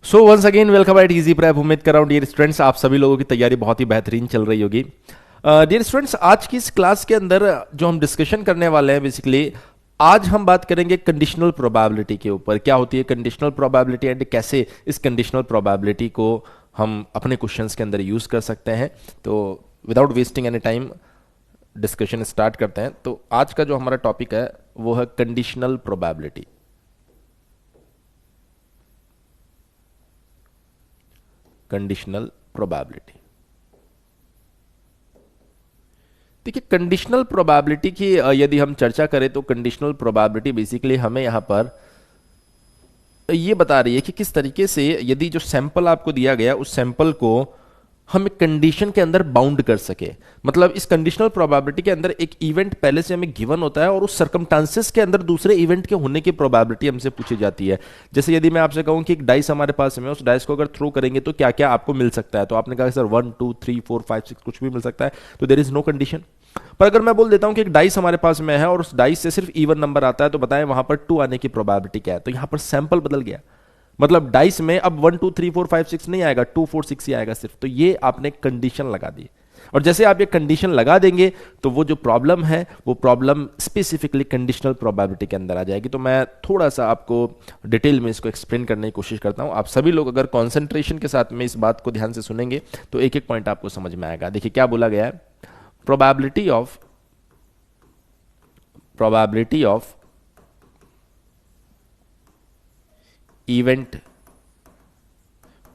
So once again welcome at Easy Prep. उम्मीद कर रहा हूँ डियर स्टूडेंट्स आप सभी लोगों की तैयारी बहुत ही बेहतरीन चल रही होगी। डियर स्टूडेंट्स, आज की इस क्लास के अंदर जो हम डिस्कशन करने वाले हैं, बेसिकली आज हम बात करेंगे कंडीशनल प्रोबेबिलिटी के ऊपर। क्या होती है कंडीशनल प्रोबेबिलिटी एंड कैसे इस कंडीशनल प्रोबेबिलिटी को हम अपने क्वेश्चंस के अंदर यूज कर सकते हैं। तो without wasting any time discussion start करते हैं। तो आज का जो हमारा टॉपिक है वो है कंडीशनल प्रोबेबिलिटी। कंडीशनल प्रोबेबिलिटी, देखिए कंडीशनल प्रोबेबिलिटी की यदि हम चर्चा करें तो कंडीशनल प्रोबेबिलिटी बेसिकली हमें यहां पर ये बता रही है कि किस तरीके से यदि जो सैंपल आपको दिया गया उस सैंपल को हम एक कंडीशन के अंदर बाउंड कर सके। मतलब इस कंडीशनल प्रोबेबिलिटी के अंदर एक इवेंट पहले से हमें गिवन होता है और उस सर्कमस्टांसेस के अंदर दूसरे इवेंट के होने की प्रोबेबिलिटी हमसे पूछी जाती है। जैसे यदि मैं आपसे कहूं कि एक डाइस हमारे पास में, उस डाइस को अगर थ्रो करेंगे तो क्या क्या आपको मिल सकता है, तो आपने कहा सर 1 2 3 4 5 6 कुछ भी मिल सकता है, तो देयर इज नो कंडीशन। पर अगर मैं बोल देता हूं कि एक डाइस हमारे पास में है और उस डाइस से सिर्फ इवन नंबर आता है, तो बताएं वहां पर 2 आने की प्रोबेबिलिटी क्या है। तो यहां पर सैंपल बदल गया। मतलब डाइस में अब 1 2 3 4 5 6 नहीं आएगा, 2 4 6 ही आएगा सिर्फ। तो ये आपने कंडीशन लगा दी, और जैसे आप ये कंडीशन लगा देंगे तो वो जो प्रॉब्लम है वो प्रॉब्लम स्पेसिफिकली कंडीशनल प्रोबेबिलिटी के अंदर आ जाएगी। तो मैं थोड़ा सा आपको डिटेल में इसको एक्सप्लेन करने की कोशिश करता हूं। आप सभी लोग अगर कॉन्सेंट्रेशन के साथ में इस बात को ध्यान से सुनेंगे तो एक एक पॉइंट आपको समझ में आएगा। देखिए क्या बोला गया है, probability of event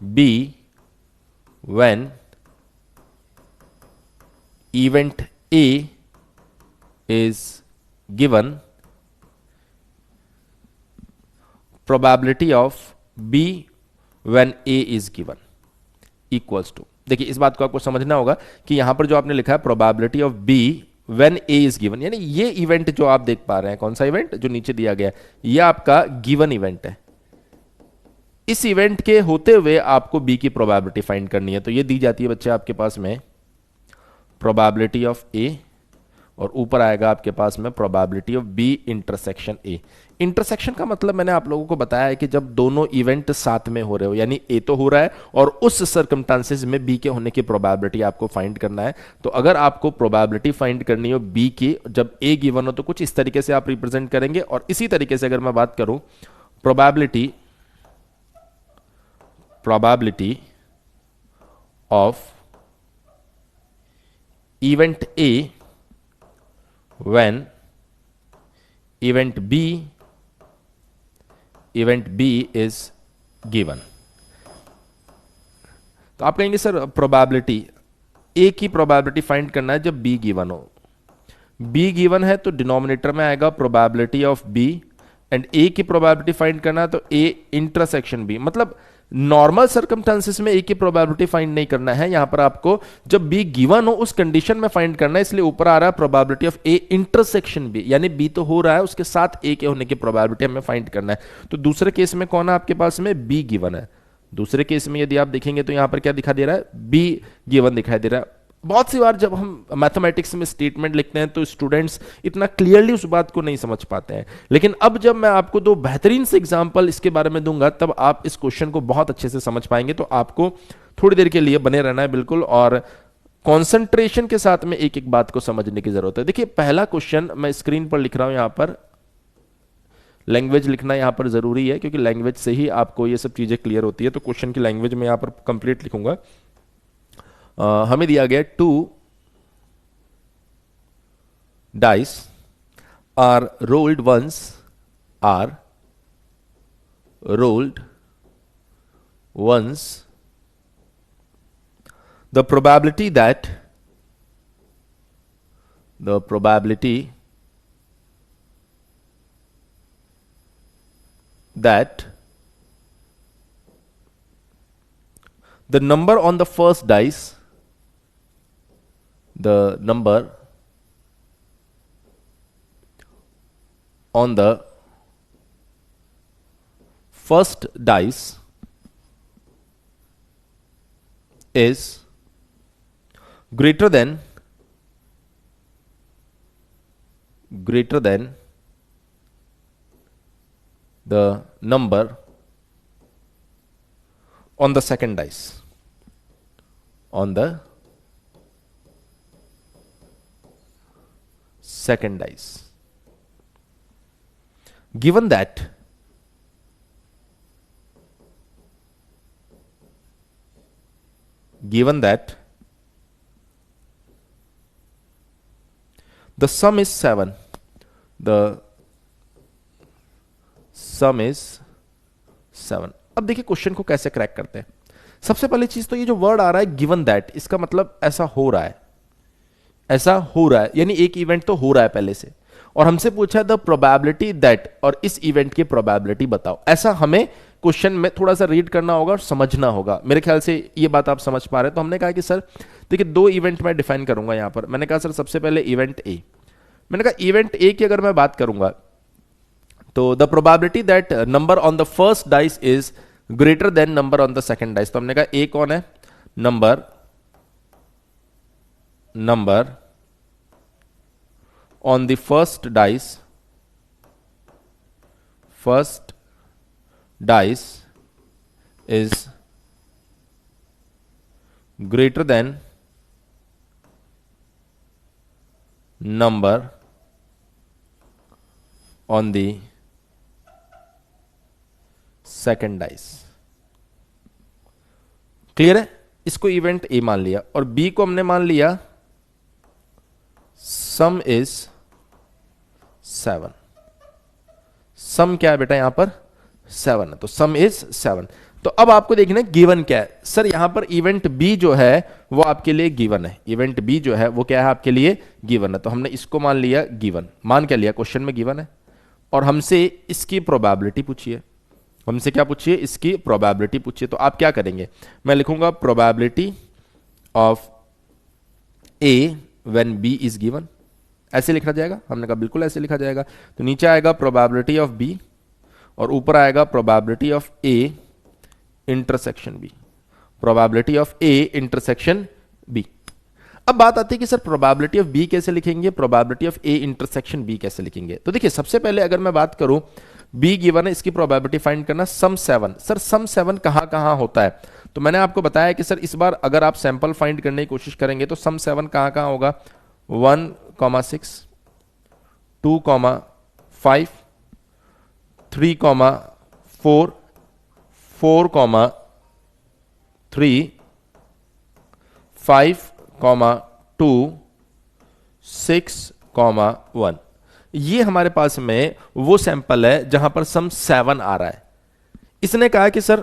B when event A is given, probability of B when A is given equals to। देखिए इस बात को आपको समझना होगा कि यहां पर जो आपने लिखा है probability of B when A is given, यानी ये इवेंट जो आप देख पा रहे हैं, कौन सा इवेंट जो नीचे दिया गया है, ये आपका गिवन इवेंट है। इस इवेंट के होते हुए आपको बी की प्रोबेबिलिटी फाइंड करनी है। तो ये दी जाती है बच्चे आपके पास में प्रोबेबिलिटी ऑफ ए, और ऊपर आएगा आपके पास में probability of B intersection A. इंटरसेक्शन का मतलब मैंने आप लोगों को बताया है कि जब दोनों इवेंट साथ में हो रहे हो, यानी ए तो हो रहा है और उस सर्कमस्टांसेस में बी के होने की प्रोबेबिलिटी आपको फाइंड करना है। तो अगर आपको प्रोबेबिलिटी फाइंड करनी हो बी की जब ए गिवन हो, तो कुछ इस तरीके से आप रिप्रेजेंट करेंगे। और इसी तरीके से अगर मैं बात करूं probability of event A when event B is given। तो आप कहेंगे सर प्रोबेबिलिटी ए की प्रोबेबिलिटी फाइंड करना है जब बी गिवन हो। बी गिवन है तो डिनोमिनेटर में आएगा प्रोबेबिलिटी ऑफ बी, एंड ए की प्रोबेबिलिटी फाइंड करना है तो ए इंटरसेक्शन बी। मतलब नॉर्मल सर्कमस्टांसेस में ए की प्रोबेबिलिटी फाइंड नहीं करना है, यहां पर आपको जब बी गिवन हो उस कंडीशन में फाइंड करना है। इसलिए ऊपर आ रहा है probability of A intersection B, यानी बी तो हो रहा है उसके साथ ए के होने की प्रोबेबिलिटी हमें फाइंड करना है। तो दूसरे केस में कौन है आपके पास में, बी गिवन है। दूसरे केस में यदि आप देखेंगे तो यहां पर क्या दिखा दे रहा है, बी गिवन दिखाई दे रहा है। बहुत सी बार जब हम मैथमेटिक्स में स्टेटमेंट लिखते हैं तो स्टूडेंट्स इतना क्लियरली उस बात को नहीं समझ पाते हैं, लेकिन अब जब मैं आपको दो बेहतरीन से एग्जांपल इसके बारे में दूंगा तब आप इस क्वेश्चन को बहुत अच्छे से समझ पाएंगे। तो आपको थोड़ी देर के लिए बने रहना है बिल्कुल, और कॉन्सेंट्रेशन के साथ में एक एक बात को समझने की जरूरत है। देखिए पहला क्वेश्चन मैं स्क्रीन पर लिख रहा हूं, यहां पर लैंग्वेज लिखना यहां पर जरूरी है क्योंकि लैंग्वेज से ही आपको ये सब चीजें क्लियर होती है। तो क्वेश्चन की लैंग्वेज में यहां पर कंप्लीट लिखूंगा। हमें दिया गया 2 dice are rolled once, are rolled once, the probability that the number on the first dice, the number on the first dice is greater than the number on the second dice, on the second dice, given that the sum is 7, the sum is 7। अब देखिए question को कैसे crack करते हैं। सबसे पहली चीज तो ये जो वर्ड आ रहा है गिवन दैट, इसका मतलब ऐसा हो रहा है, ऐसा हो रहा है, यानी एक इवेंट तो हो रहा है पहले से, और हमसे पूछा द प्रोबेबिलिटी दैट, और इस इवेंट की प्रोबेबिलिटी बताओ। ऐसा हमें क्वेश्चन में थोड़ा सा रीड करना होगा और समझना होगा। मेरे ख्याल से ये बात आप समझ पा रहे हैं। तो हमने कहा कि सर देखिए दो इवेंट मैं डिफाइन करूंगा यहां पर। मैंने कहा सर सबसे पहले इवेंट ए, मैंने कहा इवेंट ए की अगर मैं बात करूंगा तो the probability that number on the first dice is greater than number on the second dice. तो हमने कहा ए कौन है, number on the first dice is greater than number on the second dice। Clear है? इसको इवेंट ए मान लिया, और बी को हमने मान लिया सम इज 7। सम क्या है बेटा यहां पर 7 है, तो सम इज 7। तो अब आपको देखना है गिवन क्या है। सर यहां पर इवेंट बी जो है वो आपके लिए गिवन है, इवेंट बी जो है वो क्या है आपके लिए गिवन है। तो हमने इसको मान लिया गिवन, मान क्या लिया, क्वेश्चन में गिवन है, और हमसे इसकी प्रोबेबिलिटी पूछिए। हमसे क्या पूछिए, इसकी प्रोबेबिलिटी पूछिए। तो आप क्या करेंगे, मैं लिखूंगा probability of A when B is given. ऐसे लिखा जाएगा, हमने कहा बिल्कुल ऐसे लिखा जाएगा। तो नीचे आएगा प्रोबेबिलिटी ऑफ बी, और ऊपर आएगा probability of A intersection B, probability of A intersection B. अब बात आती है कि सर प्रोबेबिलिटी ऑफ बी कैसे लिखेंगे, probability of A intersection B कैसे लिखेंगे। तो देखिए सबसे पहले अगर मैं बात करूं बी गिवन है, इसकी प्रोबेबिलिटी फाइंड करना सम 7। सर सम 7 कहां कहां होता है, तो मैंने आपको बताया कि सर इस बार अगर आप सैंपल फाइंड करने की कोशिश करेंगे तो सम 7 कहां कहां होगा, 1,6, 2,5, 3,4, 4,3, 5,2, 6,1। ये हमारे पास में वो सैंपल है जहां पर सम 7 आ रहा है। इसने कहा कि sir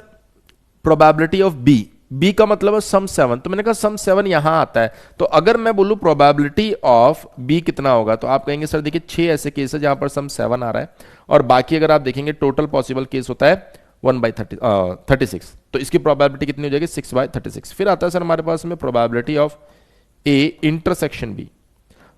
probability of B, B का मतलब है सम 7, तो मैंने कहा सम 7 यहां आता है। तो अगर मैं बोलूं प्रोबेबिलिटी ऑफ बी कितना होगा, तो आप कहेंगे सर देखिए 6 ऐसे केस है जहां पर सम 7 आ रहा है, और बाकी अगर आप देखेंगे टोटल पॉसिबल केस होता है 1/36। तो इसकी प्रोबेबिलिटी कितनी हो जाएगी, 6/36। फिर आता है सर हमारे पास में probability of A intersection B.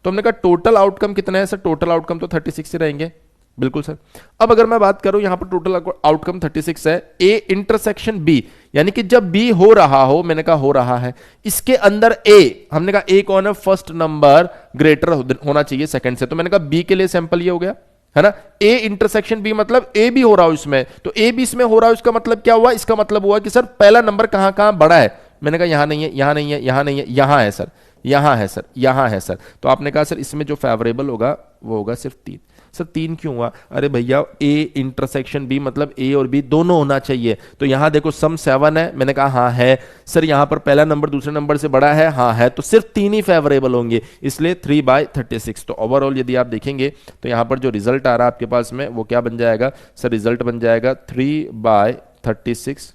तो हमने कहा टोटल आउटकम कितना है सर, टोटल आउटकम तो 36 ही रहेंगे, बिल्कुल सर। अब अगर मैं बात करूं यहां पर टोटल आउटकम 36 है, ए इंटरसेक्शन बी, यानी कि जब बी हो रहा हो, मैंने कहा हो रहा है, इसके अंदर ए, हमने कहा ए कौन है, फर्स्ट नंबर ग्रेटर होना चाहिए सेकंड से। तो मैंने कहा बी के लिए सैंपल ये हो गया है ना, ए इंटरसेक्शन बी मतलब ए भी हो रहा हो इसमें, तो ए भी इसमें हो रहा है, इसका मतलब क्या हुआ, इसका मतलब हुआ कि सर पहला नंबर कहां कहां बड़ा है। मैंने कहा यहां नहीं है, यहां नहीं है, यहां नहीं है, यहां है सर, यहां है सर, यहां है सर। तो आपने कहा सर इसमें जो फेवरेबल होगा वो होगा सिर्फ 3। सर 3 क्यों हुआ, अरे भैया ए इंटरसेक्शन बी मतलब ए और बी दोनों होना चाहिए। तो यहां देखो सम 7 है, मैंने कहा हाँ है सर, यहां पर पहला नंबर दूसरे नंबर से बड़ा है, हाँ है, तो सिर्फ 3 ही फेवरेबल होंगे, इसलिए 3/36। तो ओवरऑल यदि आप देखेंगे तो यहां पर जो रिजल्ट आ रहा है आपके पास में वो क्या बन जाएगा सर, रिजल्ट बन जाएगा 3/36,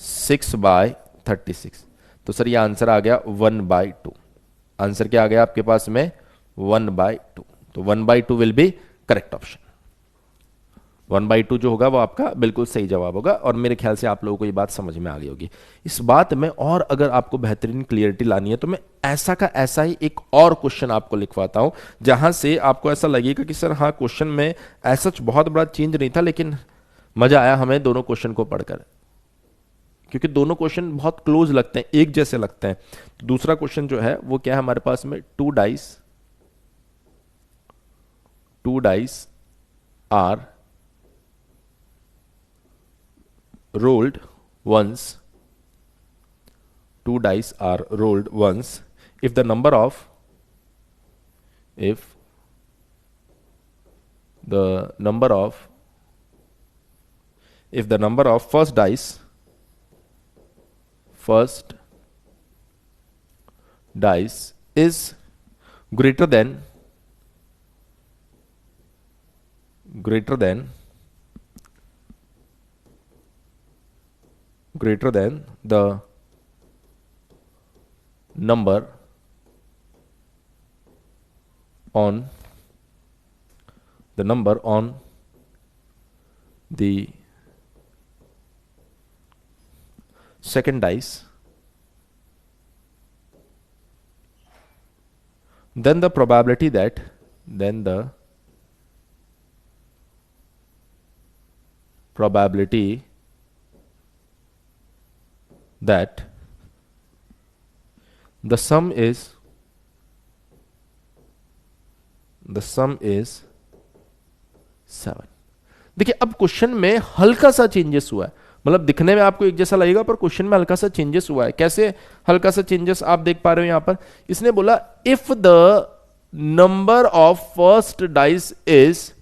6/36। तो सर ये आंसर आ गया 1/2। आंसर क्या आ गया आपके पास में 1/2। तो 1/2 विल बी करेक्ट ऑप्शन। 1/2 जो होगा वो आपका बिल्कुल सही जवाब होगा, और मेरे ख्याल से आप लोगों को ये बात समझ में आ गई होगी। इस बात में और अगर आपको बेहतरीन क्लियरिटी लानी है तो मैं ऐसा का ऐसा ही एक और क्वेश्चन आपको लिखवाता हूं, जहां से आपको ऐसा लगेगा कि सर हाँ क्वेश्चन में ऐसा बहुत बड़ा चेंज नहीं था, लेकिन मजा आया हमें दोनों क्वेश्चन को पढ़कर, क्योंकि दोनों क्वेश्चन बहुत क्लोज लगते हैं, एक जैसे लगते हैं। तो दूसरा क्वेश्चन जो है वो क्या है हमारे पास में, 2 dice are rolled once, two dice are rolled once, if the number of first dice is greater than the number on the second dice, then the probability that the sum is 7। देखिए अब question में हल्का सा changes हुआ है, मतलब दिखने में आपको एक जैसा लगेगा पर क्वेश्चन में हल्का सा चेंजेस हुआ है। कैसे हल्का सा चेंजेस आप देख पा रहे हो यहां पर, इसने बोला if the number of first dice is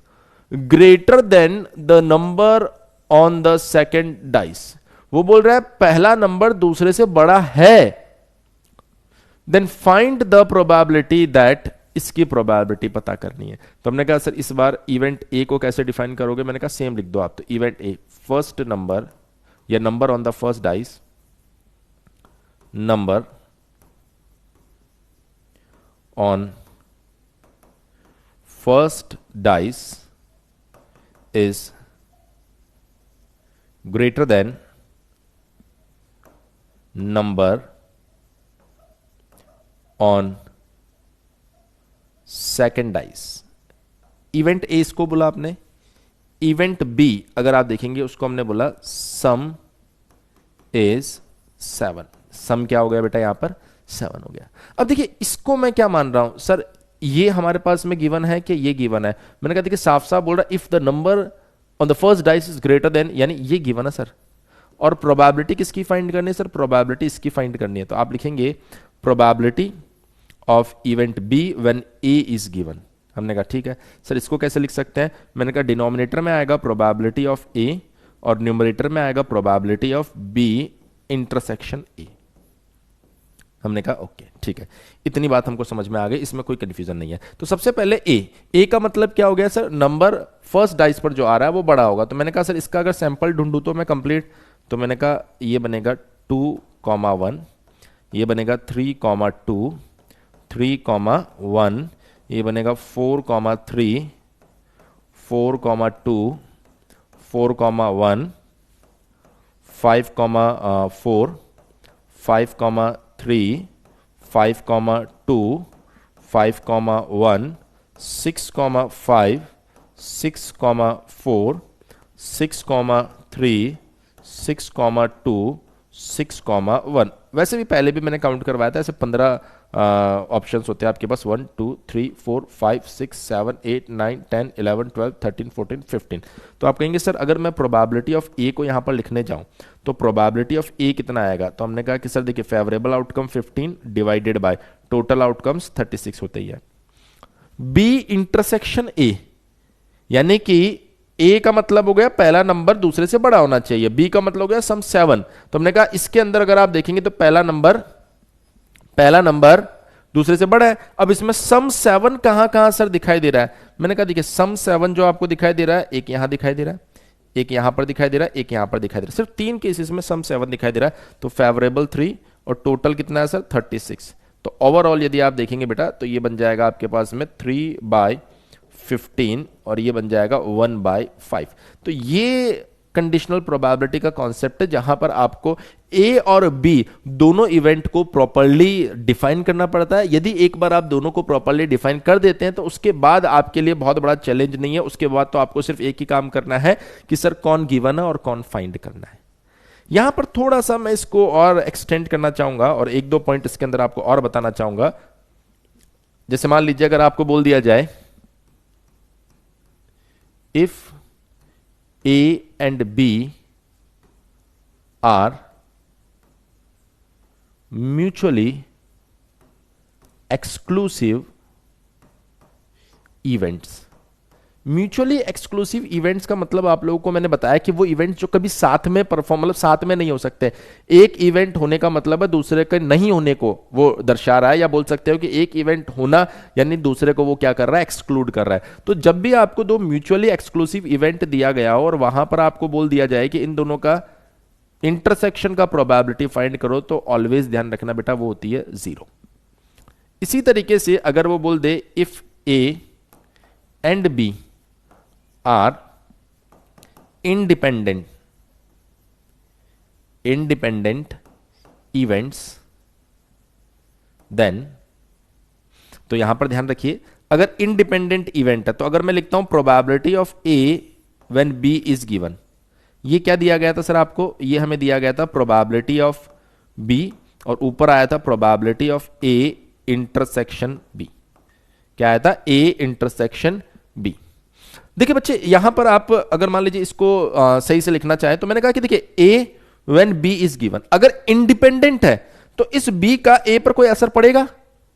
greater than the number on the second dice. वो बोल रहा है पहला नंबर दूसरे से बड़ा है, then find the probability that, इसकी प्रोबेबिलिटी पता करनी है। तो हमने कहा सर इस बार इवेंट ए को कैसे डिफाइन करोगे, मैंने कहा सेम लिख दो आप। तो इवेंट ए फर्स्ट नंबर या number on the first dice, number on first dice is greater than number on second dice. Event A इसको बोला आपने, इवेंट बी अगर आप देखेंगे उसको हमने बोला सम इज 7। सम क्या हो गया बेटा यहां पर 7 हो गया। अब देखिए इसको मैं क्या मान रहा हूं सर, ये हमारे पास में गिवन है कि ये गिवन है, मैंने कहा देखिए साफ साफ बोल रहा if the number on the first dice is greater than, यानी ये गिवन है सर। और प्रोबेबिलिटी किसकी फाइंड करनी है सर, प्रोबेबिलिटी इसकी फाइंड करनी है। तो आप लिखेंगे probability of event B when A is given. हमने कहा ठीक है सर, इसको कैसे लिख सकते हैं, मैंने कहा डिनोमिनेटर में आएगा प्रोबेबिलिटी ऑफ ए और न्यूमरेटर में आएगा probability of B intersection A. हमने कहा ओके ठीक है, इतनी बात हमको समझ में आ गई, इसमें कोई कंफ्यूजन नहीं है। तो सबसे पहले ए का मतलब क्या हो गया सर, नंबर फर्स्ट डाइस पर जो आ रहा है वो बड़ा होगा। तो मैंने कहा सर इसका अगर सैंपल ढूंढूं तो मैं कंप्लीट, तो मैंने कहा ये बनेगा 2,1, ये बनेगा 3,2, 3,1, ये बनेगा 4,3, 4,2, 4,1, 5,4, 5,3, 5,2, 5,1, 6,5, 6,4, 6,3, 6,2, 6,1। वैसे भी पहले भी मैंने काउंट करवाया था, ऐसे 15 ऑप्शंस होते हैं आपके पास, 1 2 3 4 5 6 7 8 9 10 11 12 13 14 15। तो आप कहेंगे सर अगर मैं प्रोबेबिलिटी ऑफ ए को यहां पर लिखने जाऊं तो प्रोबेबिलिटी ऑफ ए कितना आएगा। तो हमने कहा कि सर देखिए favourable outcome 15 divided by total outcomes 36 होते ही है। बी इंटरसेक्शन ए, यानी कि ए का मतलब हो गया पहला नंबर दूसरे से बड़ा होना चाहिए, बी का मतलब हो गया सम 7। तो हमने कहा इसके अंदर अगर आप देखेंगे तो पहला नंबर दूसरे से बड़ा है। अब इसमें सम 7 कहां कहां सर दिखाई दे रहा है, मैंने कहा देखिए सम 7 जो आपको दिखाई दे रहा है, एक यहां दिखाई दे रहा है, एक यहां पर दिखाई दे रहा है, एक यहां पर दिखाई दे रहा है, सिर्फ 3 केसेस में सम 7 दिखाई दे रहा है। तो फेवरेबल 3 और टोटल कितना है सर 36। तो ओवरऑल यदि आप देखेंगे बेटा तो ये बन जाएगा आपके पास में 3/15 और ये बन जाएगा 1/5। तो ये कंडीशनल प्रोबेबिलिटी का कॉन्सेप्ट है जहां पर आपको ए और बी दोनों इवेंट को प्रॉपर्ली डिफाइन करना पड़ता है। यदि एक बार आप दोनों को प्रॉपर्ली डिफाइन कर देते हैं तो उसके बाद आपके लिए बहुत बड़ा चैलेंज नहीं है, उसके बाद तो आपको सिर्फ एक ही काम करना है कि सर कौन गिवन है और कौन फाइंड करना है। यहां पर थोड़ा सा मैं इसको और एक्सटेंड करना चाहूंगा और एक दो पॉइंट इसके अंदर आपको और बताना चाहूंगा। जैसे मान लीजिए अगर आपको बोल दिया जाए if A and B are mutually exclusive events. Mutually exclusive events का मतलब आप लोगों को मैंने बताया कि वो इवेंट्स जो कभी साथ में परफॉर्म, मतलब साथ में नहीं हो सकते। एक इवेंट होने का मतलब है दूसरे के नहीं होने को वो दर्शा रहा है, या बोल सकते हो कि एक इवेंट होना यानी दूसरे को वो क्या कर रहा है, एक्सक्लूड कर रहा है। तो जब भी आपको दो म्यूचुअली एक्सक्लूसिव इवेंट दिया गया हो और वहां पर आपको बोल दिया जाए कि इन दोनों का इंटरसेक्शन का प्रोबेबिलिटी फाइंड करो, तो ऑलवेज ध्यान रखना बेटा वो होती है 0। इसी तरीके से अगर वो बोल दे if A and B are independent events, then, तो यहां पर ध्यान रखिए अगर इंडिपेंडेंट इवेंट है तो अगर मैं लिखता हूं probability of A when B is given, ये क्या दिया गया था सर आपको, ये हमें दिया गया था प्रोबेबिलिटी ऑफ बी और ऊपर आया था probability of A intersection B. क्या आया था, ए इंटरसेक्शन बी। देखिए बच्चे यहां पर आप अगर मान लीजिए इसको सही से लिखना चाहें तो मैंने कहा कि देखिए ए व्हेन बी इज गिवन, अगर इंडिपेंडेंट है तो इस बी का ए पर कोई असर पड़ेगा,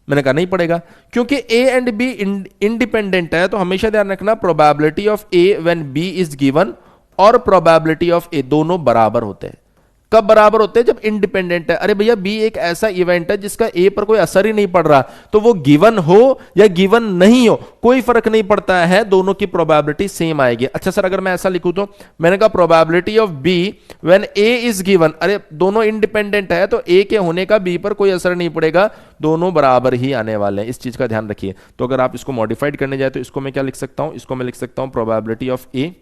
मैंने कहा नहीं पड़ेगा, क्योंकि ए एंड बी इंडिपेंडेंट है। तो हमेशा ध्यान रखना probability of A when B is given और प्रोबेबिलिटी ऑफ ए दोनों बराबर होते हैं। कब बराबर होते हैं, जब इंडिपेंडेंट है। अरे भैया बी एक ऐसा इवेंट है जिसका ए पर कोई असर ही नहीं पड़ रहा, तो वो गिवन हो या गिवन नहीं हो कोई फर्क नहीं पड़ता है, दोनों की प्रोबेबिलिटी सेम आएगी। अच्छा सर अगर मैं ऐसा लिखूं तो मैंने कहा probability of B when A is given, अरे दोनों इंडिपेंडेंट है तो ए के होने का बी पर कोई असर नहीं पड़ेगा, दोनों बराबर ही आने वाले हैं। इस चीज का ध्यान रखिए। तो अगर आप इसको मॉडिफाइड करने जाए तो इसको मैं क्या लिख सकता हूं, इसको मैं लिख सकता हूं probability of A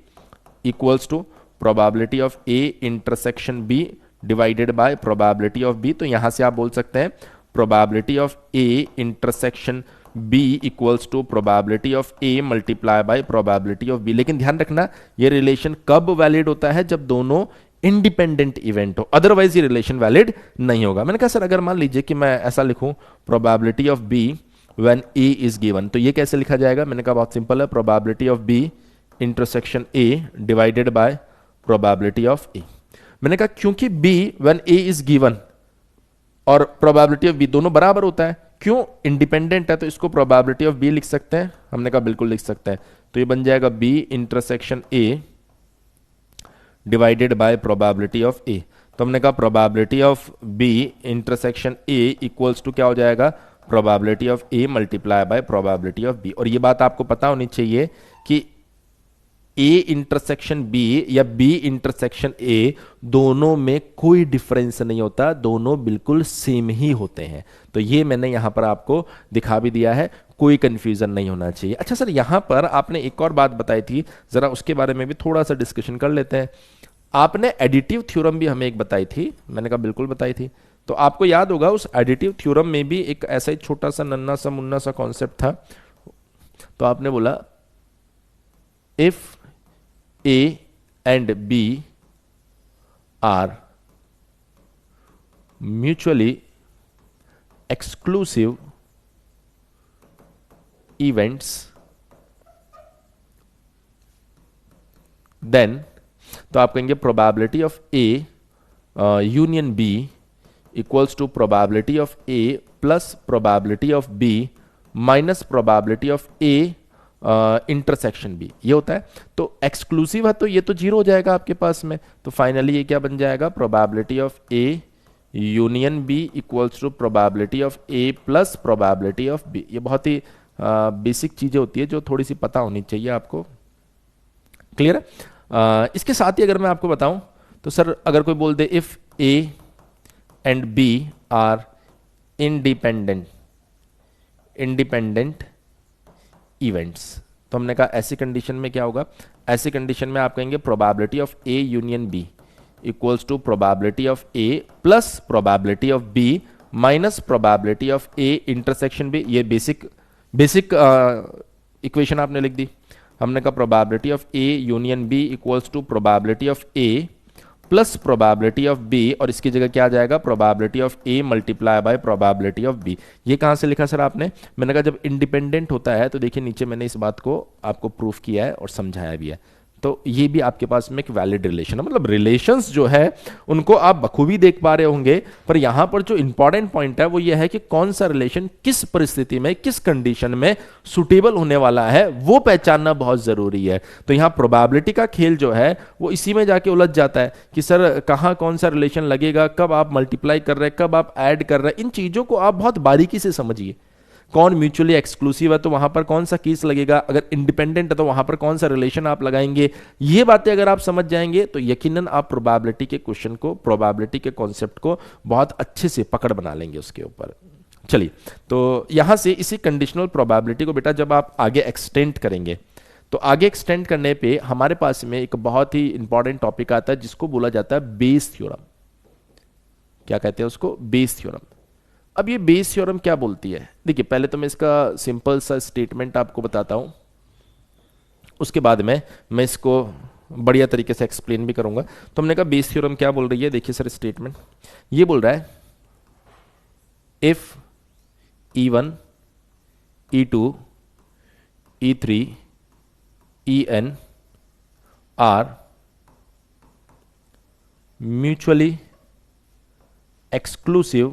equals to probability of A intersection B divided by probability of B. तो यहां से आप बोल सकते हैं probability of A intersection B equals to probability of A multiply by probability of B. लेकिन ध्यान रखना ये रिलेशन कब वैलिड होता है, जब दोनों इंडिपेंडेंट इवेंट हो, अदरवाइज ये रिलेशन वैलिड नहीं होगा। मैंने कहा सर अगर मान लीजिए कि मैं ऐसा लिखूं probability of B when A is given, तो ये कैसे लिखा जाएगा, मैंने कहा बहुत सिंपल है, probability of B intersection A divided by probability of A. मैंने कहा क्योंकि b when a is given और प्रोबेबिलिटी ऑफ b दोनों बराबर होता है, क्यों, इंडिपेंडेंट है, तो इसको प्रोबेबिलिटी ऑफ b लिख सकते हैं, हमने कहा बिल्कुल लिख सकते हैं। तो ये बन जाएगा b intersection a divided by probability of a। तो हमने कहा probability of b intersection a equals to क्या हो जाएगा, probability of a multiply by probability of b। और ये बात आपको पता होनी चाहिए कि A इंटरसेक्शन B या B इंटरसेक्शन A दोनों में कोई डिफरेंस नहीं होता, दोनों बिल्कुल सेम ही होते हैं। तो ये मैंने यहां पर आपको दिखा भी दिया है, कोई कंफ्यूजन नहीं होना चाहिए। अच्छा सर यहां पर आपने एक और बात बताई थी, जरा उसके बारे में भी थोड़ा सा डिस्कशन कर लेते हैं। आपने एडिटिव थ्योरम भी हमें एक बताई थी, मैंने कहा बिल्कुल बताई थी। तो आपको याद होगा उस एडिटिव थ्योरम में भी एक ऐसा ही छोटा सा नन्ना सा मुन्ना सा कॉन्सेप्ट था। तो आपने बोला if A and B are mutually exclusive events, then तो आप कहेंगे probability of A union B equals to probability of A plus probability of B minus probability of A intersection B, ये होता है। तो एक्सक्लूसिव है तो ये तो 0 हो जाएगा आपके पास में, तो फाइनली ये क्या बन जाएगा, probability of A union B equals to probability of A plus probability of B. ये बहुत ही बेसिक चीजें होती है जो थोड़ी सी पता होनी चाहिए आपको, क्लियर है। इसके साथ ही अगर मैं आपको बताऊं तो सर अगर कोई बोल दे if A and B are independent events, तो हमने कहा ऐसी कंडीशन में क्या होगा, ऐसी कंडीशन में आप कहेंगे probability of A union B equals to probability of A plus probability of B minus probability of A intersection B. ये बेसिक इक्वेशन आपने लिख दी। हमने कहा probability of A union B equals to probability of A plus probability of B, और इसकी जगह क्या आ जाएगा, probability of A multiply by probability of B. ये कहां से लिखा सर आपने, मैंने कहा जब इंडिपेंडेंट होता है तो देखिए नीचे मैंने इस बात को आपको प्रूफ किया है और समझाया भी है। तो ये भी आपके पास में एक वैलिड रिलेशन है। मतलब रिलेशंस जो है उनको आप बखूबी देख पा रहे होंगे, पर यहां पर जो इंपॉर्टेंट पॉइंट है वो ये है कि कौन सा रिलेशन किस परिस्थिति में, किस कंडीशन में सुटेबल होने वाला है, वो पहचानना बहुत जरूरी है। तो यहां प्रोबेबिलिटी का खेल जो है वो इसी में जाके उलझ जाता है कि सर कहां कौन सा रिलेशन लगेगा, कब आप मल्टीप्लाई कर रहे हैं, कब आप ऐड कर रहे हैं। इन चीजों को आप बहुत बारीकी से समझिए। कौन म्यूचुअली एक्सक्लूसिव है तो वहां पर कौन सा केस लगेगा, अगर इंडिपेंडेंट है तो वहां पर कौन सा रिलेशन आप लगाएंगे। ये बातें अगर आप समझ जाएंगे तो यकीनन आप प्रोबेबिलिटी के क्वेश्चन को, प्रोबेबिलिटी के कॉन्सेप्ट को बहुत अच्छे से पकड़ बना लेंगे उसके ऊपर। चलिए, तो यहां से इसी कंडीशनल प्रोबेबिलिटी को बेटा जब आप आगे एक्सटेंड करेंगे तो आगे एक्सटेंड करने पे हमारे पास में एक बहुत ही इंपॉर्टेंट टॉपिक आता है जिसको बोला जाता है बेस थ्योरम। क्या कहते हैं उसको? Bayes theorem. अब ये बेस थ्योरम क्या बोलती है? देखिए, पहले तो मैं इसका सिंपल सा स्टेटमेंट आपको बताता हूं, उसके बाद में मैं इसको बढ़िया तरीके से एक्सप्लेन भी करूंगा। तो हमने कहा बेस थ्योरम क्या बोल रही है। देखिए सर, स्टेटमेंट ये बोल रहा है if E1 E2 E3 En are mutually exclusive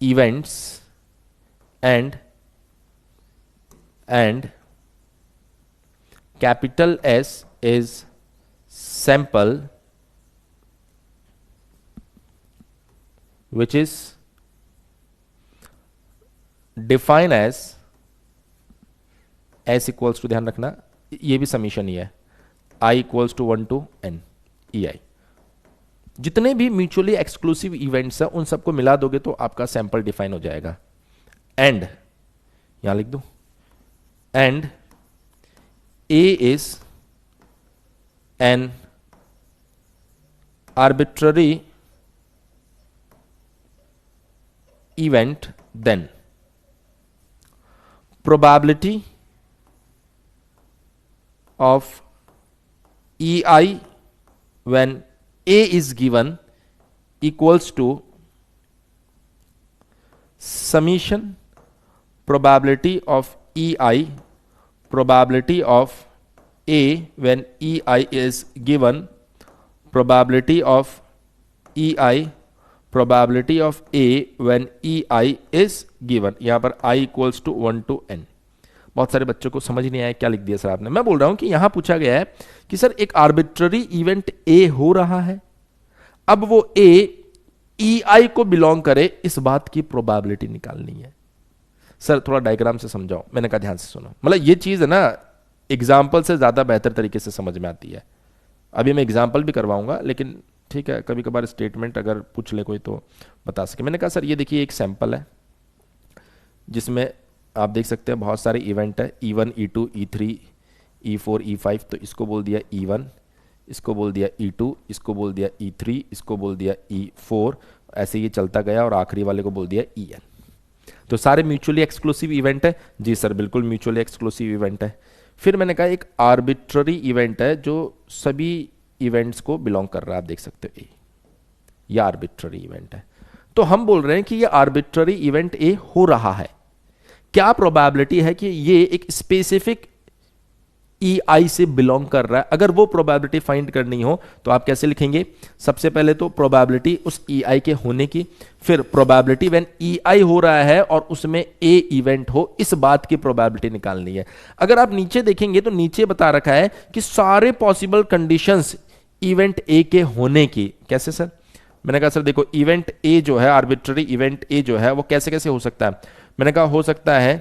events and capital S is sample which is defined as S equals to, ध्यान रखना ये भी समीशन ही है, I equals to 1 to N EI। जितने भी म्यूचुअली एक्सक्लूसिव इवेंट्स हैं उन सबको मिला दोगे तो आपका सैंपल डिफाइन हो जाएगा। एंड यहां लिख दो, and A is an arbitrary event, then probability of EI when A is given equals to summation probability of EI, probability of A when EI is given, probability of EI, probability of A when EI is given। यहां पर I equals to 1 to N। बहुत सारे बच्चों को समझ नहीं आया क्या लिख दिया सर आपने। मैं बोल रहा हूं कि यहां पूछा गया है कि सर एक आर्बिट्ररी इवेंट ए हो रहा है, अब वो ए EI को बिलोंग करे, इस बात की प्रोबेबिलिटी निकालनी है। सर थोड़ा डायग्राम से समझाओ। मैंने कहा ध्यान से सुनो। मतलब ये चीज है ना एग्जाम्पल से ज्यादा बेहतर तरीके से समझ में आती है। अभी मैं एग्जाम्पल भी करवाऊंगा, लेकिन ठीक है कभी कभार स्टेटमेंट अगर पूछ ले कोई तो बता सके। मैंने कहा सर ये देखिए एक सैंपल है जिसमें आप देख सकते हैं बहुत सारे इवेंट है, E1 E2 E3 E4 E5। तो इसको बोल दिया E1, इसको बोल दिया E2, इसको बोल दिया E3, इसको बोल दिया E4, ऐसे ये चलता गया और आखिरी वाले को बोल दिया En। तो सारे म्यूचुअली एक्सक्लूसिव इवेंट है। जी सर बिल्कुल म्यूचुअली एक्सक्लूसिव इवेंट है। फिर मैंने कहा एक आर्बिट्ररी इवेंट है जो सभी इवेंट्स को बिलोंग कर रहा है, आप देख सकते हो ए, यह आर्बिट्ररी इवेंट है। तो हम बोल रहे हैं कि यह आर्बिट्ररी इवेंट ए हो रहा है। क्या प्रोबेबिलिटी है कि ये एक स्पेसिफिक EI से बिलोंग कर रहा है? अगर वो प्रोबेबिलिटी फाइंड करनी हो तो आप कैसे लिखेंगे? सबसे पहले तो प्रोबेबिलिटी उस EI के होने की, फिर प्रोबेबिलिटी व्हेन EI हो रहा है और उसमें A इवेंट हो, इस बात की प्रोबेबिलिटी निकालनी है। अगर आप नीचे देखेंगे तो नीचे बता रखा है कि सारे पॉसिबल कंडीशंस इवेंट A के होने की। कैसे सर? मैंने कहा सर देखो इवेंट A जो है, आर्बिट्ररी इवेंट A जो है वो कैसे कैसे हो सकता है। मैंने कहा हो सकता है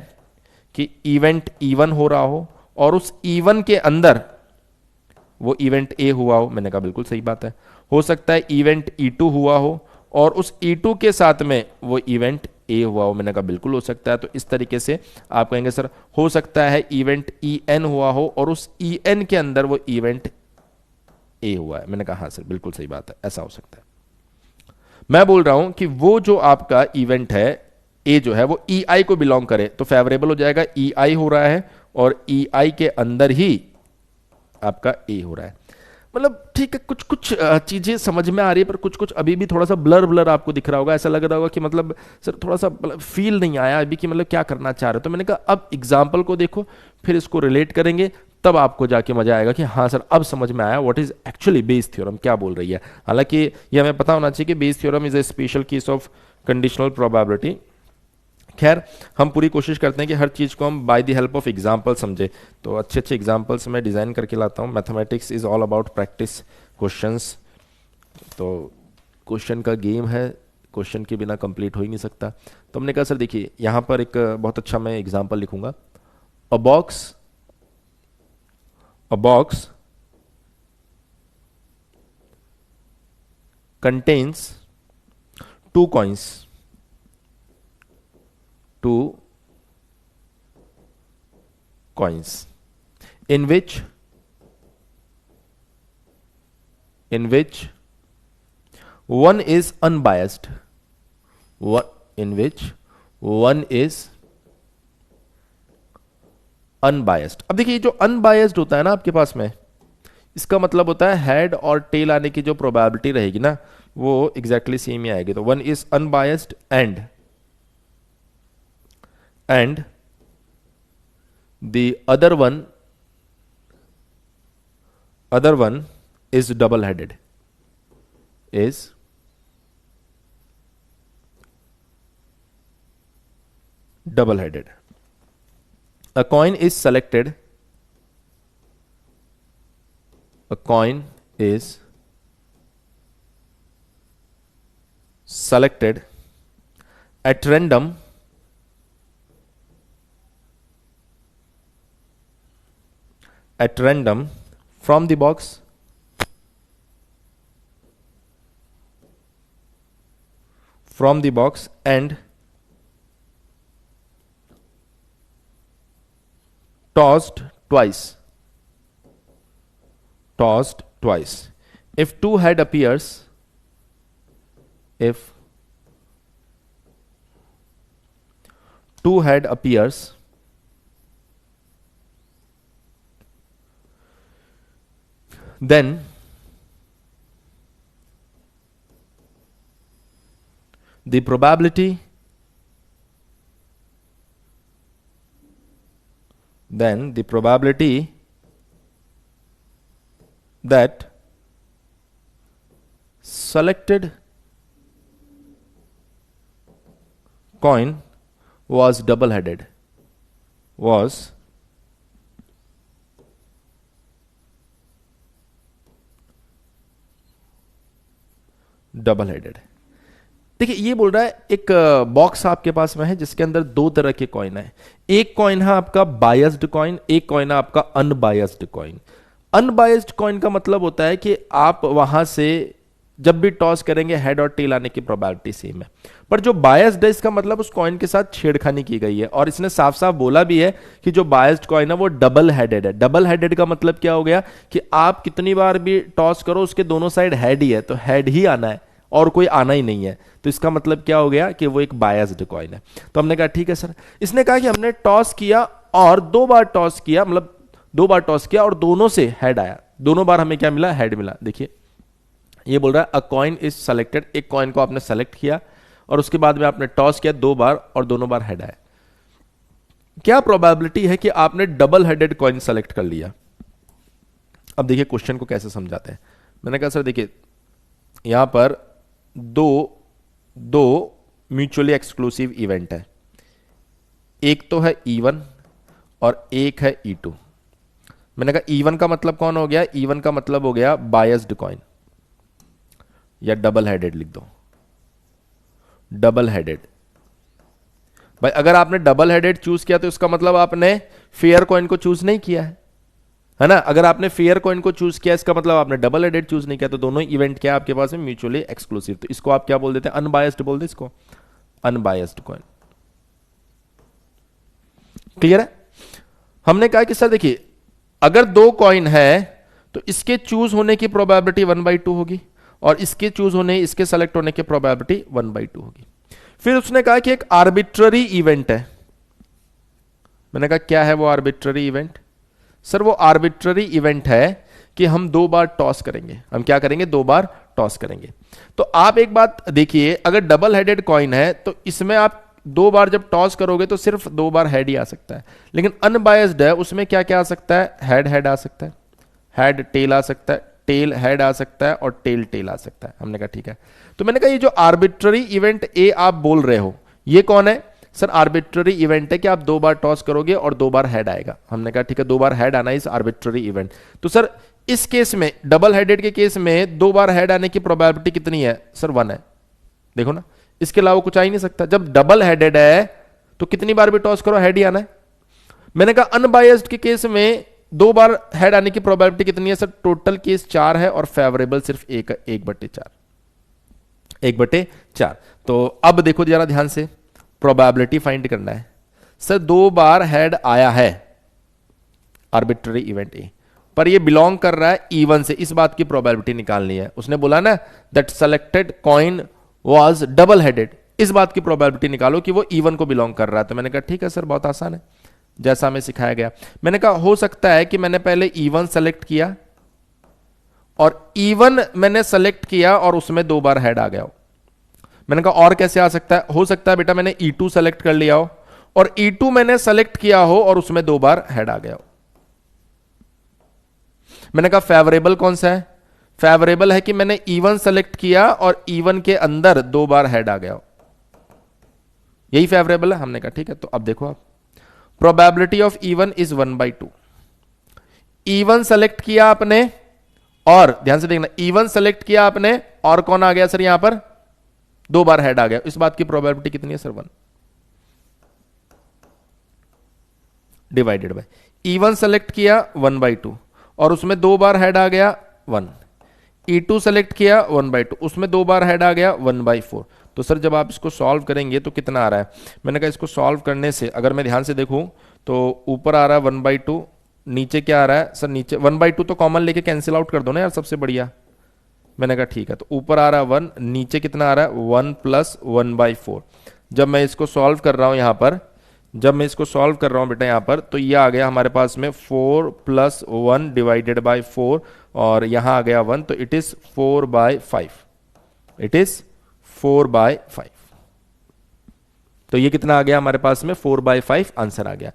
कि इवेंट E1 हो रहा हो और उस E1 के अंदर वो इवेंट A हुआ हो। मैंने कहा बिल्कुल सही बात है। हो सकता है इवेंट E2 हुआ हो और उस E2 के साथ में वो इवेंट A हुआ हो। मैंने कहा बिल्कुल हो सकता है। तो इस तरीके से आप कहेंगे सर हो सकता है इवेंट EN हुआ हो और उस EN के अंदर वो इवेंट A हुआ है। मैंने कहा हाँ सर बिल्कुल सही बात है, ऐसा हो सकता है। मैं बोल रहा हूं कि वो जो आपका इवेंट है A जो है वो EI को बिलोंग करे तो फेवरेबल हो जाएगा। EI हो रहा है और EI के अंदर ही आपका A हो रहा है। मतलब ठीक है, कुछ कुछ चीजें समझ में आ रही है, पर कुछ कुछ अभी भी थोड़ा सा ब्लर ब्लर आपको दिख रहा होगा, ऐसा लग रहा होगा कि मतलब सर थोड़ा सा मतलब फील नहीं आया अभी कि मतलब क्या करना चाह रहे हो। तो मैंने कहा अब एग्जाम्पल को देखो, फिर इसको रिलेट करेंगे, तब आपको जाके मजा आएगा कि हाँ सर अब समझ में आया what is actually Bayes theorem क्या बोल रही है। हालांकि ये हमें पता होना चाहिए कि Bayes theorem is a special case of conditional probability. खैर हम पूरी कोशिश करते हैं कि हर चीज़ को हम by the help of example समझे, तो अच्छे अच्छे एग्जाम्पल्स मैं डिज़ाइन करके लाता हूँ। Mathematics is all about practice questions, तो क्वेश्चन का गेम है, क्वेश्चन के बिना कंप्लीट हो ही नहीं सकता। तो हमने कहा सर देखिए यहाँ पर एक बहुत अच्छा मैं एग्जाम्पल लिखूंगा। अ box contains two coins, in which one is unbiased, in which one is unbiased. अब देखिए जो अनबायस्ड होता है ना आपके पास में, इसका मतलब होता है हेड और टेल आने की जो प्रोबेबिलिटी रहेगी ना वो एग्जैक्टली सेम ही आएगी। तो one is unbiased and the other one is double headed, A coin is selected at random from the box and tossed twice. If two head appears, then the probability that selected coin was double-headed देखिए ये बोल रहा है एक box आपके पास में है जिसके अंदर दो तरह के कॉइन है। एक कॉइन है आपका बायस्ड कॉइन, एक कॉइन है आपका अनबायस्ड कॉइन। अनबायस्ड कॉइन का मतलब होता है कि आप वहां से जब भी टॉस करेंगे हेड और टेल आने की प्रोबेबिलिटी सेम है। पर जो बायस्ड है इसका मतलब उस कॉइन के साथ छेड़खानी की गई है, और इसने साफ साफ बोला भी है कि जो बायस्ड कॉइन है वो डबल हेडेड है। डबल हेडेड का मतलब क्या हो गया कि आप कितनी बार भी टॉस करो उसके दोनों साइड हेड ही है, तो हेड ही आना है और कोई आना ही नहीं है। तो इसका मतलब क्या हो गया कि वो एक बायस्ड कॉइन है। तो हमने कहा ठीक है सर। इसने कहा कि हमने टॉस किया और दो बार टॉस किया, मतलब दो बार टॉस किया और दोनों से हेड आया, दोनों बार हमें क्या मिला, हेड मिला। देखिए ये बोल रहा है अ कॉइन इज सेलेक्टेड, एक कॉइन को आपने सेलेक्ट किया और उसके बाद में आपने टॉस किया दो बार और दोनों बार हेड आया। क्या प्रोबेबिलिटी है कि आपने डबल हेडेड कॉइन सेलेक्ट कर लिया। अब देखिए क्वेश्चन को कैसे समझाते हैं। मैंने कहा सर देखिए यहां पर दो म्यूचुअली एक्सक्लूसिव इवेंट है, एक तो है E1 और एक है E2। मैंने कहा E1 का मतलब कौन हो गया, E1 का मतलब हो गया बायस्ड कॉइन, या डबल हेडेड लिख दो, डबल हेडेड। भाई अगर आपने डबल हेडेड चूज किया तो इसका मतलब आपने फेयर कॉइन को चूज नहीं किया है ना। अगर आपने फेयर कॉइन को चूज किया इसका मतलब आपने डबल हेडेड चूज नहीं किया। तो दोनों इवेंट क्या आपके पास में म्यूचुअली एक्सक्लूसिव, तो इसको आप क्या बोल देते हैं, अनबायस्ड बोल दे इसको, अनबायस्ड कॉइन। क्लियर है। हमने कहा कि सर देखिए अगर दो कॉइन है तो इसके चूज होने की प्रोबेबिलिटी 1/2 होगी और इसके चूज होने, इसके सेलेक्ट होने की प्रोबेबिलिटी 1/2 होगी। फिर उसने कहा कि एक आर्बिट्ररी इवेंट है। मैंने कहा क्या है वो आर्बिट्ररी इवेंट। सर वो आर्बिट्ररी इवेंट है कि हम 2 बार टॉस करेंगे। हम क्या करेंगे? 2 बार टॉस करेंगे। तो आप एक बात देखिए, अगर डबल हेडेड कॉइन है तो इसमें आप 2 बार जब टॉस करोगे तो सिर्फ 2 बार हेड ही आ सकता है। लेकिन अनबायस्ड है, उसमें क्या क्या आ सकता है? हेड हेड आ सकता है, हेड टेल आ सकता है, टेल हेड आ सकता है और टेल टेल आ सकता है। हमने कहा ठीक है। तो मैंने कहा ये जो आर्बिट्ररी इवेंट ए आप बोल रहे हो, ये कौन है? सर आर्बिट्ररी इवेंट है कि आप 2 बार टॉस करोगे और 2 बार हेड आएगा। हमने कहा ठीक है, 2 बार हेड आना इस आर्बिट्ररी इवेंट। तो सर इस केस में, डबल हेडेड के केस में 2 बार हेड आने की प्रोबेबिलिटी कितनी है? सर 1 है। देखो ना, इसके अलावा कुछ आ ही नहीं सकता। जब डबल हेडेड है तो कितनी बार भी टॉस करो हेड ही आना है। मैंने कहा अनबायस्ड के केस में 2 बार हेड आने की प्रोबेबिलिटी कितनी है? सर टोटल केस 4 है और फेवरेबल सिर्फ 1/4। तो अब देखो जरा ध्यान से, प्रोबेबिलिटी फाइंड करना है। सर 2 बार हेड आया है आर्बिट्ररी इवेंट ए, पर ये बिलोंग कर रहा है इवन से, इस बात की प्रोबेबिलिटी निकालनी है। उसने बोला ना that selected coin was double headed, इस बात की प्रोबेबिलिटी निकालो कि वो इवन को बिलोंग कर रहा है। तो मैंने कहा ठीक है सर, बहुत आसान है, जैसा हमें सिखाया गया। मैंने कहा हो सकता है कि मैंने पहले इवन सेलेक्ट किया और इवन मैंने सेलेक्ट किया और उसमें 2 बार हेड आ गया हो। मैंने कहा और कैसे आ सकता है? हो सकता है बेटा मैंने E2 सेलेक्ट कर लिया हो और E2 मैंने सेलेक्ट किया हो और उसमें 2 बार हेड आ गया हो। मैंने कहा फेवरेबल कौन सा है? फेवरेबल है कि मैंने E1 सेलेक्ट किया और E1 के अंदर 2 बार हेड आ गया हो, यही फेवरेबल है। हमने कहा ठीक है। तो अब देखो आप, probability of E1 is 1/2। E1 select किया आपने और ध्यान से देखना, E1 सेलेक्ट किया आपने और कौन आ गया सर? यहां पर 2 बार हेड आ गया। इस बात की प्रोबेबिलिटी कितनी है sir? 1 divided by E1 select किया 1/2 और उसमें 2 बार हेड आ गया 1। E2 सेलेक्ट किया 1/2, उसमें 2 बार हेड आ गया 1/4। तो सर जब आप इसको सॉल्व करेंगे तो कितना आ रहा है? मैंने कहा इसको सॉल्व करने से अगर मैं ध्यान से देखूं तो ऊपर आ रहा है 1/2, नीचे क्या आ रहा है सर? नीचे 1/2 तो कॉमन लेके कैंसिल आउट कर दो ना यार, सबसे बढ़िया। मैंने कहा ठीक है। तो ऊपर आ रहा है 1, नीचे कितना आ रहा है? 1 + 1/4। जब मैं इसको सॉल्व कर रहा हूं यहां पर, जब मैं इसको सॉल्व कर रहा हूं बेटा यहां पर, तो ये आ गया हमारे पास में 4 + 1 डिवाइडेड बाय 4 और यहां आ गया 1, तो इट इज 4/5। It is 4/5। तो ये कितना आ गया हमारे पास में? 4/5 आंसर आ गया।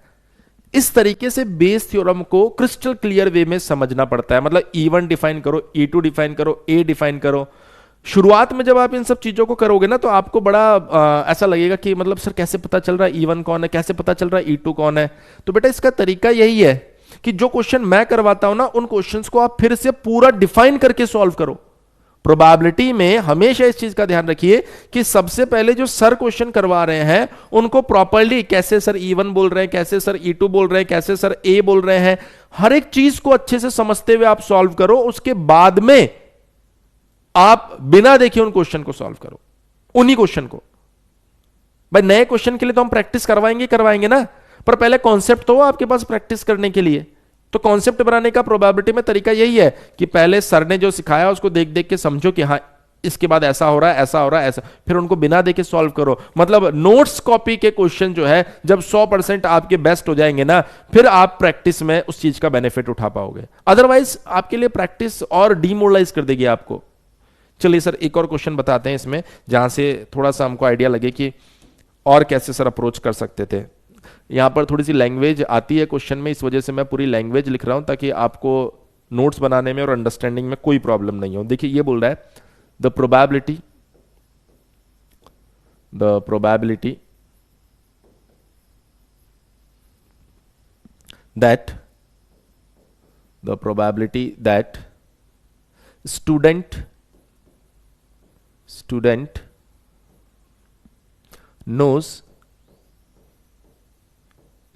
इस तरीके से बेस थ्योरम को क्रिस्टल क्लियर वे में समझना पड़ता है। मतलब E1 डिफाइन करो, E2 डिफाइन करो, A डिफाइन करो। शुरुआत में जब आप इन सब चीजों को करोगे ना तो आपको बड़ा ऐसा लगेगा कि मतलब सर कैसे पता चल रहा है E1 कौन है, कैसे पता चल रहा है E2 कौन है। तो बेटा इसका तरीका यही है कि जो क्वेश्चन मैं करवाता हूं ना, उन क्वेश्चंस को आप फिर से पूरा डिफाइन करके सॉल्व करो। प्रोबेबिलिटी में हमेशा इस चीज का ध्यान रखिए कि सबसे पहले जो सर क्वेश्चन करवा रहे हैं उनको प्रॉपर्ली, कैसे सर E1 बोल रहे हैं, कैसे सर E2 बोल रहे हैं, कैसे सर A बोल रहे हैं, हर एक चीज को अच्छे से समझते हुए आप सॉल्व करो। उसके बाद में आप बिना देखे उन क्वेश्चन को सॉल्व करो, उन्हीं क्वेश्चन को। भाई नए क्वेश्चन के लिए तो हम प्रैक्टिस करवाएंगे ना, पर पहले कॉन्सेप्ट तो हो आपके पास प्रैक्टिस करने के लिए। तो कॉन्सेप्ट बनाने का प्रोबेबिलिटी में तरीका यही है कि पहले सर ने जो सिखाया उसको देख देख के समझो कि हाँ इसके बाद ऐसा हो रहा है, ऐसा हो रहा है, ऐसा, फिर उनको बिना देखे सॉल्व करो। मतलब नोट्स कॉपी के क्वेश्चन जो है जब 100% आपके बेस्ट हो जाएंगे ना, फिर आप प्रैक्टिस में उस चीज का बेनिफिट उठा पाओगे। अदरवाइज आपके लिए प्रैक्टिस और डीमोरलाइज कर देगी आपको। चलिए सर एक और क्वेश्चन बताते हैं इसमें, जहां से थोड़ा सा हमको आइडिया लगे कि और कैसे सर अप्रोच कर सकते थे। यहां पर थोड़ी सी लैंग्वेज आती है क्वेश्चन में, इस वजह से मैं पूरी लैंग्वेज लिख रहा हूं ताकि आपको नोट्स बनाने में और अंडरस्टैंडिंग में कोई प्रॉब्लम नहीं हो। देखिए ये बोल रहा है the probability that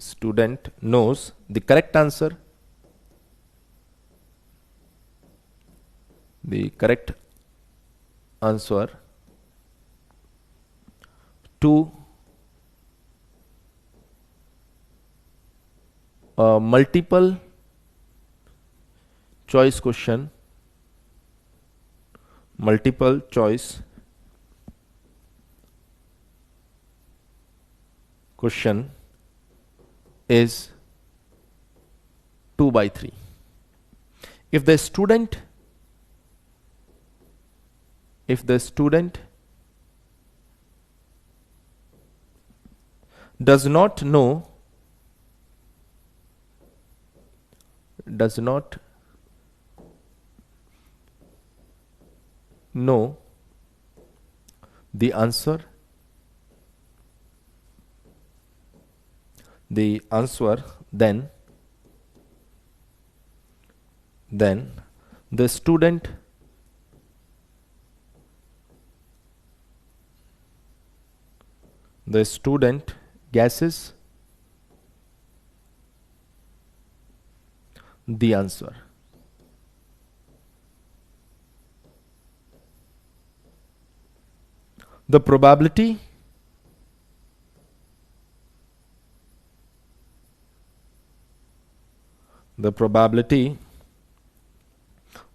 student knows the correct answer to a multiple choice question is 2/3. if the student does not know the answer, then the student guesses the answer. The probability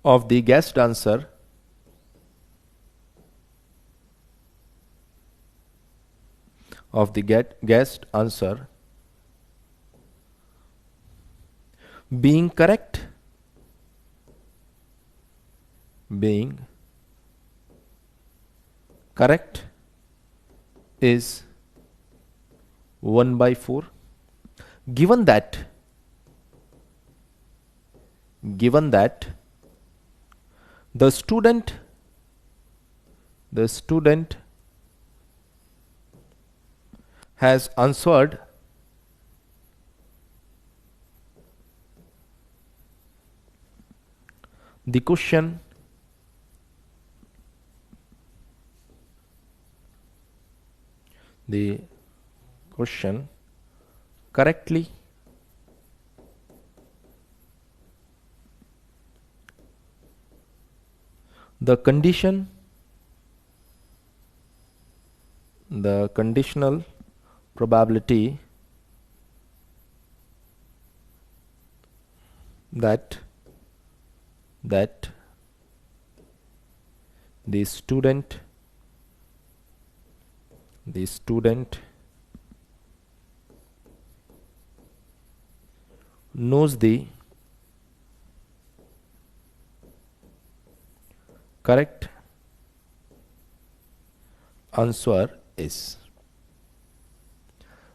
of the guessed answer being correct is 1/4. Given that the student has answered the question correctly, the conditional probability that the student knows the correct answer is.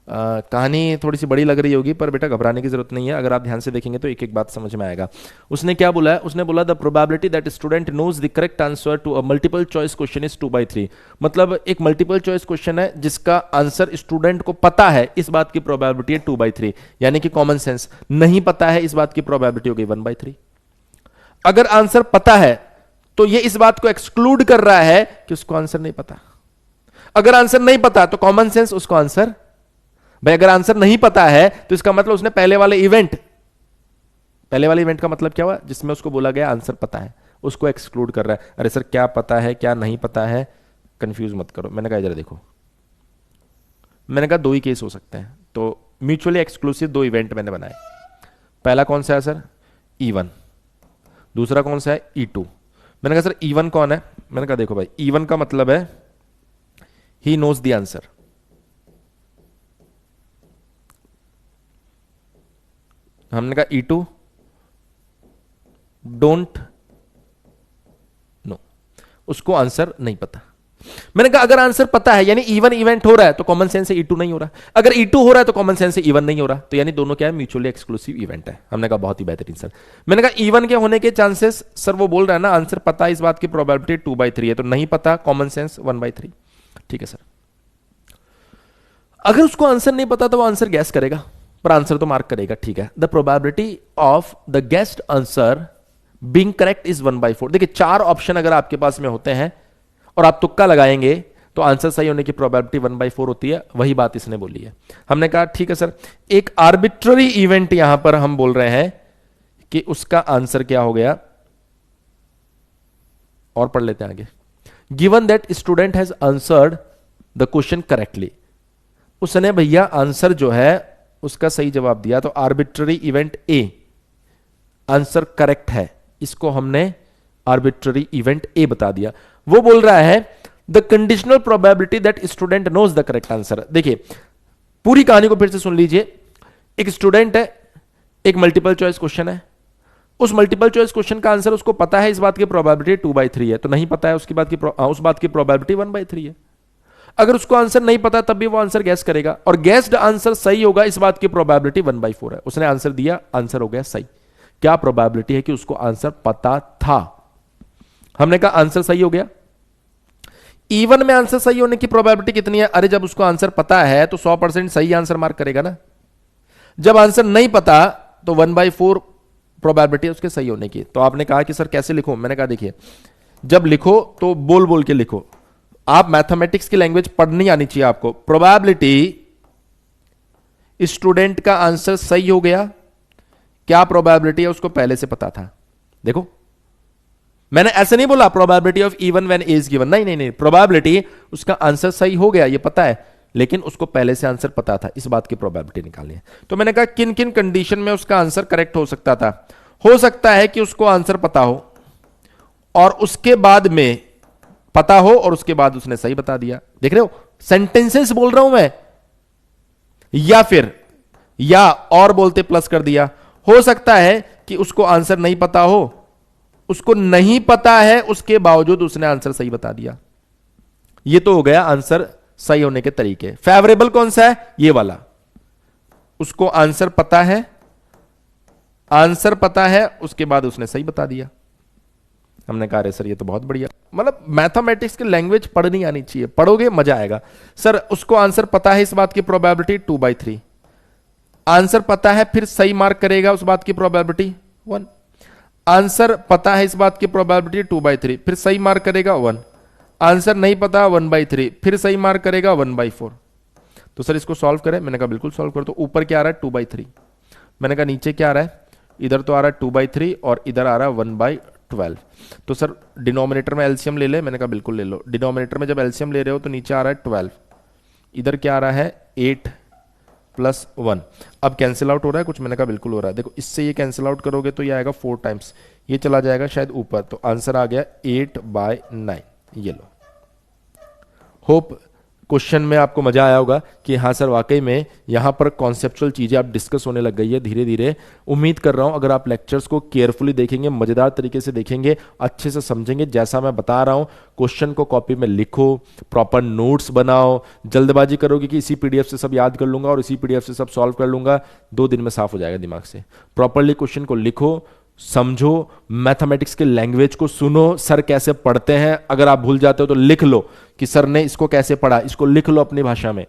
कहानी थोड़ी सी बड़ी लग रही होगी पर बेटा घबराने की जरूरत नहीं है, अगर आप ध्यान से देखेंगे तो एक एक बात समझ में आएगा। उसने क्या बोला है, उसने बोला the probability that student knows the correct answer to a multiple choice question is 2/3। मतलब एक मल्टीपल चॉइस क्वेश्चन है जिसका आंसर स्टूडेंट को पता है, इस बात की प्रोबेबिलिटी है 2/3, यानी कि कॉमन सेंस। नहीं पता है, इस बात की प्रोबेबिलिटी हो गई 1/3। अगर आंसर पता है तो ये इस बात को एक्सक्लूड कर रहा है कि उसको आंसर नहीं पता। अगर आंसर नहीं पता तो कॉमन सेंस उसको आंसर, भाई अगर आंसर नहीं पता है तो इसका मतलब उसने पहले वाले इवेंट का मतलब क्या हुआ, जिसमें उसको बोला गया आंसर पता है, उसको एक्सक्लूड कर रहा है। अरे सर क्या पता है क्या नहीं पता है, कंफ्यूज मत करो। मैंने कहा जरा देखो, मैंने कहा दो ही केस हो सकते हैं, तो म्यूचुअली एक्सक्लूसिव दो इवेंट मैंने बनाए। पहला कौन सा है सर, E1, दूसरा कौन सा है E2। मैंने कहा सर E1 कौन है, मैंने कहा देखो भाई E1 का मतलब है ही नोज द आंसर, हमने कहा E2 डोंट नो, उसको आंसर नहीं पता। मैंने कहा अगर आंसर पता है यानी E1 इवेंट हो रहा है तो कॉमन सेंस से E2 नहीं हो रहा, अगर E2 हो रहा है तो कॉमन सेंस से E1 नहीं हो रहा, तो यानी दोनों क्या है, म्यूचुअली एक्सक्लूसिव इवेंट है। हमने कहा बहुत ही बेहतरीन सर। मैंने कहा E1 के होने के चांसेस, सर वो बोल रहा है ना आंसर पता, इस बात की प्रोबेबिलिटी 2/3 है, तो नहीं पता कॉमन सेंस 1/3। ठीक है सर। अगर उसको आंसर नहीं पता तो वो आंसर गैस करेगा, पर आंसर तो मार्क करेगा। ठीक है, the probability of the guessed answer being correct is 1/4। देखिए 4 ऑप्शन अगर आपके पास में होते हैं और आप तुक्का लगाएंगे तो आंसर सही होने की प्रोबेबिलिटी 1/4 होती है, वही बात इसने बोली है। हमने कहा ठीक है सर, एक आर्बिट्ररी इवेंट यहां पर हम बोल रहे हैं कि उसका आंसर क्या हो गया, और पढ़ लेते हैं आगे। Given that student has answered the question correctly, उसने भैया आंसर जो है उसका सही जवाब दिया, तो arbitrary event A answer correct है, इसको हमने आर्बिट्ररी इवेंट ए बता दिया। वो बोल रहा है the conditional probability that student knows the correct answer. देखिए पूरी कहानी को फिर से सुन लीजिए। एक स्टूडेंट है, एक मल्टीपल चॉइस क्वेश्चन है, उस मल्टीपल चॉइस क्वेश्चन का आंसर उसको पता है, इस बात की प्रोबेबिलिटी 2/3 है, तो नहीं पता है उसकी बात की उस बात की प्रोबेबिलिटी 1/3 है। अगर उसको आंसर नहीं पता तब भी वो आंसर गैस करेगा, और गैस्ड आंसर सही होगा, इस बात की प्रोबेबिलिटी 1/4 है। उसने आंसर दिया, आंसर हो गया सही। क्या प्रोबेबिलिटी है कि उसको आंसर पता था? हमने कहा आंसर सही हो गया। इवन में आंसर सही होने की प्रोबेबिलिटी कितनी है? अरे जब उसको आंसर पता है तो 100% सही आंसर मार्क करेगा ना। जब आंसर नहीं पता तो 1/4 प्रोबेबिलिटी है उसके सही होने की। तो आपने कहा कि सर कैसे लिखूं? मैंने कहा देखिए, जब लिखो तो बोल बोल के लिखो। आप मैथमेटिक्स की लैंग्वेज पढ़नी आनी चाहिए आपको। प्रोबेबिलिटी स्टूडेंट का आंसर सही हो गया, क्या प्रोबेबिलिटी है उसको पहले से पता था। देखो मैंने ऐसे नहीं बोला probability of even when A is given, नहीं नहीं नहीं, प्रोबेबिलिटी उसका आंसर सही हो गया ये पता है, लेकिन उसको पहले से आंसर पता था, इस बात की प्रोबेबिलिटी निकालनी है। तो मैंने कहा किन किन कंडीशन में उसका आंसर करेक्ट हो सकता था। हो सकता है कि उसको आंसर पता हो और उसके बाद में पता हो और उसके बाद उसने सही बता दिया। देख रहे हो, सेंटेंसेस बोल रहा हूं मैं, या फिर या और बोलते प्लस कर दिया। हो सकता है कि उसको आंसर नहीं पता हो, उसको नहीं पता है, उसके बावजूद उसने आंसर सही बता दिया। ये तो हो गया आंसर सही होने के तरीके। फेवरेबल कौन सा है? ये वाला, उसको आंसर पता है, आंसर पता है, उसके बाद उसने सही बता दिया। हमने कहा अरे सर ये तो बहुत बढ़िया, मतलब मैथमेटिक्स की लैंग्वेज पढ़नी आनी चाहिए, पढ़ोगे मजा आएगा। सर उसको आंसर पता है, इस बात की प्रोबेबिलिटी 2/3। आंसर पता है फिर सही मार्क करेगा, उस बात की प्रोबेबिलिटी 1। आंसर पता है, इस बात की प्रोबेबिलिटी 2/3, फिर सही मार्क करेगा 1। आंसर नहीं पता 1/3, फिर सही मार्क करेगा 1/4। तो सर इसको सॉल्व करें? मैंने कहा बिल्कुल सॉल्व करो। तो ऊपर क्या आ रहा है? 2/3। मैंने कहा नीचे क्या आ रहा है? इधर तो आ रहा है 2/3 और इधर आ रहा है 1/12। तो सर डिनोमिनेटर में एलसीएम ले ले? मैंने कहा बिल्कुल ले लो। डिनोमिनेटर में जब एलसीएम ले रहे हो तो नीचे आ रहा है 12, इधर क्या आ रहा है 8 + 1। अब कैंसिल आउट हो रहा है कुछ? मैंने कहा बिल्कुल हो रहा है। देखो इससे ये कैंसिल आउट करोगे तो ये आएगा 4 टाइम्स, ये चला जाएगा शायद ऊपर, तो आंसर आ गया 8/9। ये लो। होप क्वेश्चन में आपको मजा आया होगा कि हाँ सर वाकई में यहाँ पर कॉन्सेप्चुअल चीजें आप डिस्कस होने लग गई है धीरे धीरे। उम्मीद कर रहा हूँ अगर आप लेक्चर्स को केयरफुली देखेंगे, मजेदार तरीके से देखेंगे, अच्छे से समझेंगे जैसा मैं बता रहा हूँ। क्वेश्चन को कॉपी में लिखो, प्रॉपर नोट्स बनाओ। जल्दबाजी करोगे कि इसी पीडीएफ से सब याद कर लूंगा और इसी पीडीएफ से सब सॉल्व कर लूंगा, 2 दिन में साफ हो जाएगा दिमाग से। प्रॉपरली क्वेश्चन को लिखो, समझो, मैथमेटिक्स के लैंग्वेज को सुनो, सर कैसे पढ़ते हैं। अगर आप भूल जाते हो तो लिख लो कि सर ने इसको कैसे पढ़ा, इसको लिख लो अपनी भाषा में,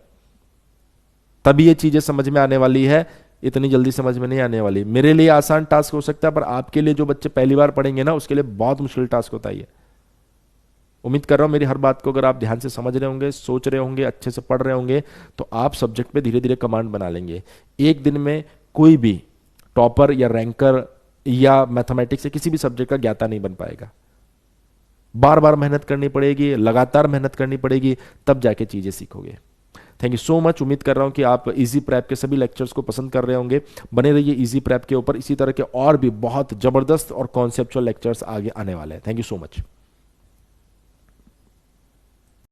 तभी ये चीजें समझ में आने वाली है। इतनी जल्दी समझ में नहीं आने वाली। मेरे लिए आसान टास्क हो सकता है, पर आपके लिए जो बच्चे पहली बार पढ़ेंगे ना, उसके लिए बहुत मुश्किल टास्क होता है ये। उम्मीद कर रहा हूं मेरी हर बात को अगर आप ध्यान से समझ रहे होंगे, सोच रहे होंगे, अच्छे से पढ़ रहे होंगे, तो आप सब्जेक्ट पे धीरे धीरे कमांड बना लेंगे। एक दिन में कोई भी टॉपर या रैंकर या मैथमेटिक्स से किसी भी सब्जेक्ट का ज्ञाता नहीं बन पाएगा। बार बार मेहनत करनी पड़ेगी, लगातार मेहनत करनी पड़ेगी, तब जाके चीजें सीखोगे। Thank you so much. उम्मीद कर रहा हूं कि आप इजी प्रेप के सभी लेक्चर्स को पसंद कर रहे होंगे। बने रहिए इजी प्रेप के ऊपर, इसी तरह के और भी बहुत जबरदस्त और कॉन्सेप्चुअल लेक्चर्स आगे आने वाले हैं। Thank you so much.